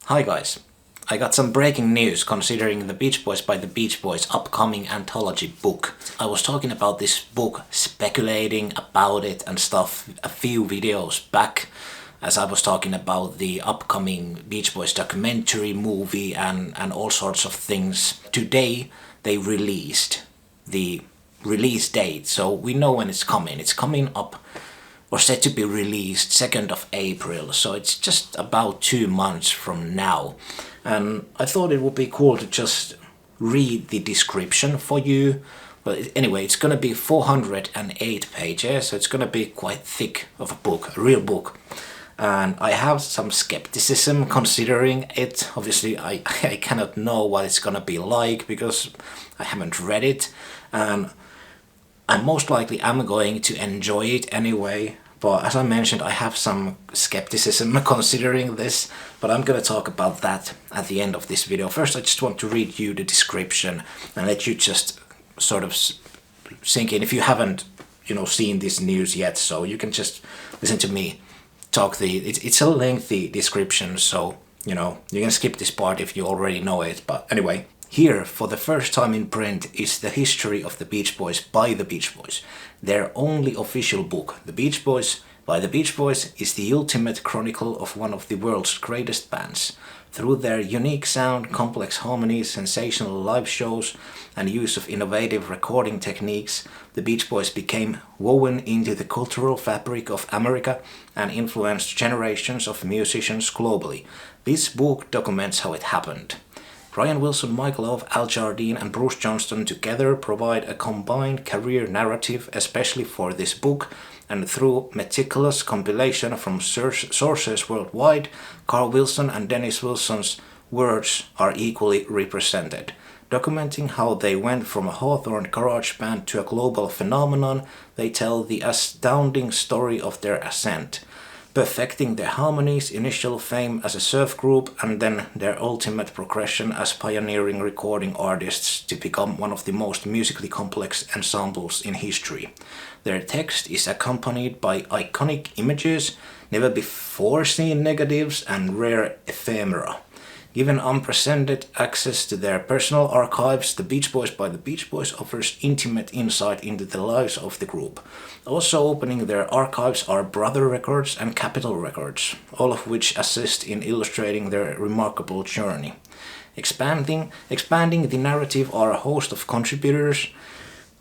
Hi guys, I got some breaking news considering The Beach Boys by The Beach Boys upcoming anthology book. I was talking about this book, speculating about it and stuff a few videos back as I was talking about the upcoming Beach Boys documentary, movie and all sorts of things. Today they released the release date, so we know when it's coming. It's coming up or set to be released 2nd of April, so it's just about 2 months from now. And I thought it would be cool to just read the description for you. But anyway, it's gonna be 408 pages, so it's gonna be quite thick of a book, a real book. And I have some skepticism considering it. Obviously, I cannot know what it's gonna be like because I haven't read it. And I most likely am going to enjoy it anyway, but as I mentioned, I have some skepticism considering this, but I'm gonna talk about that at the end of this video. First, I just want to read you the description and let you just sort of sink in if you haven't, seen this news yet, so you can just listen to me talk. It's a lengthy description, so, you can skip this part if you already know it, but anyway. Here, for the first time in print, is the history of the Beach Boys by the Beach Boys. Their only official book, The Beach Boys by the Beach Boys, is the ultimate chronicle of one of the world's greatest bands. Through their unique sound, complex harmonies, sensational live shows, and use of innovative recording techniques, the Beach Boys became woven into the cultural fabric of America and influenced generations of musicians globally. This book documents how it happened. Brian Wilson, Michael Ove, Al Jardine and Bruce Johnston together provide a combined career narrative especially for this book, and through meticulous compilation from sources worldwide, Carl Wilson and Dennis Wilson's words are equally represented, documenting how they went from a Hawthorne garage band to a global phenomenon. They tell the astounding story of their ascent, perfecting their harmonies, initial fame as a surf group, and then their ultimate progression as pioneering recording artists to become one of the most musically complex ensembles in history. Their text is accompanied by iconic images, never before seen negatives, and rare ephemera. Given unprecedented access to their personal archives, The Beach Boys by the Beach Boys offers intimate insight into the lives of the group. Also opening their archives are Brother Records and Capitol Records, all of which assist in illustrating their remarkable journey. Expanding the narrative are a host of contributors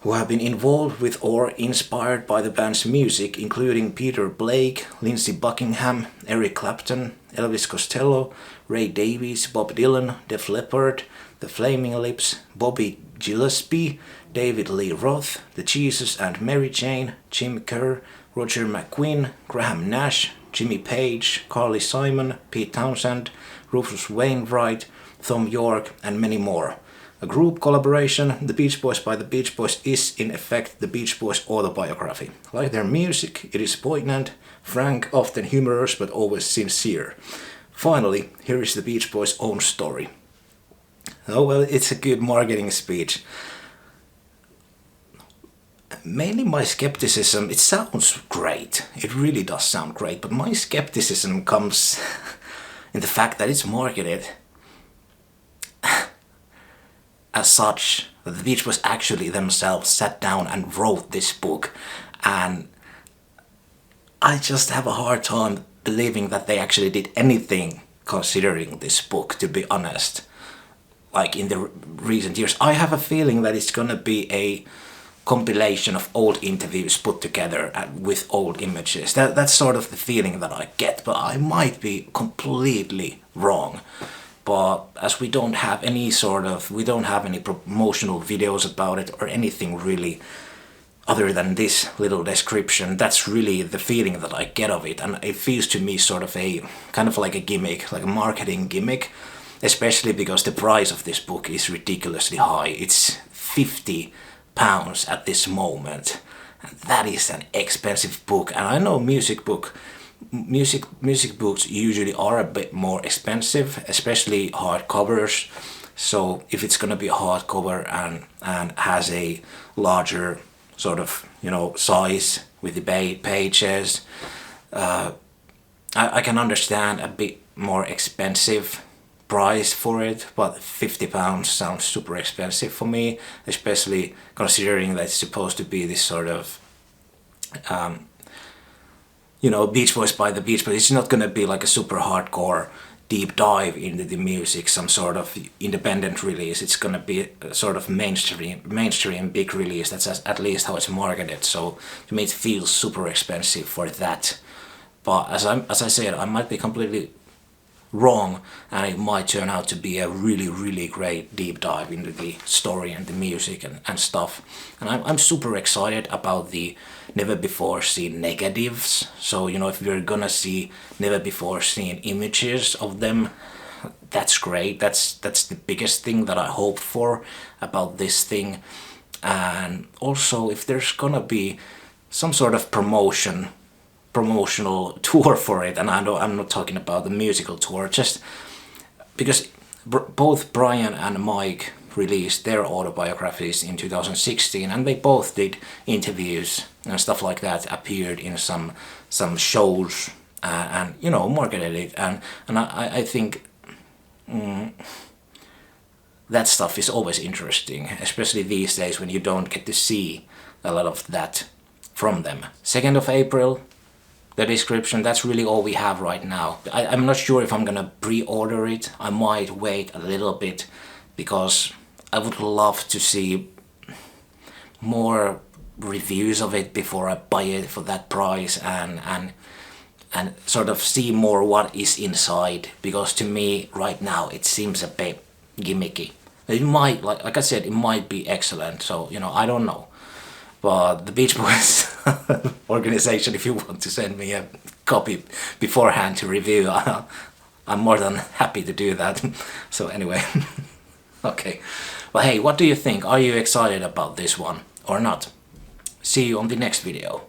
who have been involved with or inspired by the band's music, including Peter Blake, Lindsey Buckingham, Eric Clapton, Elvis Costello, Ray Davies, Bob Dylan, Def Leppard, The Flaming Lips, Bobby Gillespie, David Lee Roth, The Jesus and Mary Chain, Jim Kerr, Roger McGuinn, Graham Nash, Jimmy Page, Carly Simon, Pete Townsend, Rufus Wainwright, Thom Yorke, and many more. A group collaboration, The Beach Boys by the Beach Boys is in effect the Beach Boys autobiography. Like their music, it is poignant, frank, often humorous, but always sincere. Finally, here is the Beach Boys' own story. Oh well, it's a good marketing speech. Mainly my skepticism, it sounds great, it really does sound great, but my skepticism comes in the fact that it's marketed as such that the Beach Boys actually themselves sat down and wrote this book, and I just have a hard time believing that they actually did anything considering this book, to be honest. Like in the recent years, I have a feeling that it's gonna be a compilation of old interviews put together with old images. That's sort of the feeling that I get, but I might be completely wrong. But as we don't have any promotional videos about it or anything really other than this little description, that's really the feeling that I get of it, and it feels to me sort of a kind of like a gimmick, like a marketing gimmick, especially because the price of this book is ridiculously high. It's £50 at this moment, and that is an expensive book. And I know music books usually are a bit more expensive, especially hardcovers. So if it's gonna be a hardcover and has a larger sort of size with the pages, I can understand a bit more expensive price for it, but £50 sounds super expensive for me, especially considering that it's supposed to be this sort of you know, Beach Boys by the Beach Boys. It's not gonna be like a super hardcore deep dive into the music, some sort of independent release. It's gonna be a sort of mainstream big release. That's at least how it's marketed. So to me it feels super expensive for that. But as I said, I might be completely wrong, and it might turn out to be a really great deep dive into the story and the music and stuff. And I'm super excited about the never before seen negatives. So you know, if we're gonna see never before seen images of them, that's great. That's the biggest thing that I hope for about this thing. And also, if there's gonna be some sort of promotional tour for it, and I'm not talking about the musical tour, just because both Brian and Mike released their autobiographies in 2016, and they both did interviews and stuff like that, appeared in some shows, and you know, marketed it, and I think that stuff is always interesting, especially these days when you don't get to see a lot of that from them. 2nd of April, the description, that's really all we have right now. I'm not sure if I'm gonna pre-order it. I might wait a little bit, because I would love to see more reviews of it before I buy it for that price, and sort of see more what is inside, because to me right now it seems a bit gimmicky. It might, like I said, it might be excellent, so you know, I don't know. But the Beach Boys organization, if you want to send me a copy beforehand to review, I'm more than happy to do that. So anyway, okay. Well, hey, what do you think? Are you excited about this one or not? See you on the next video.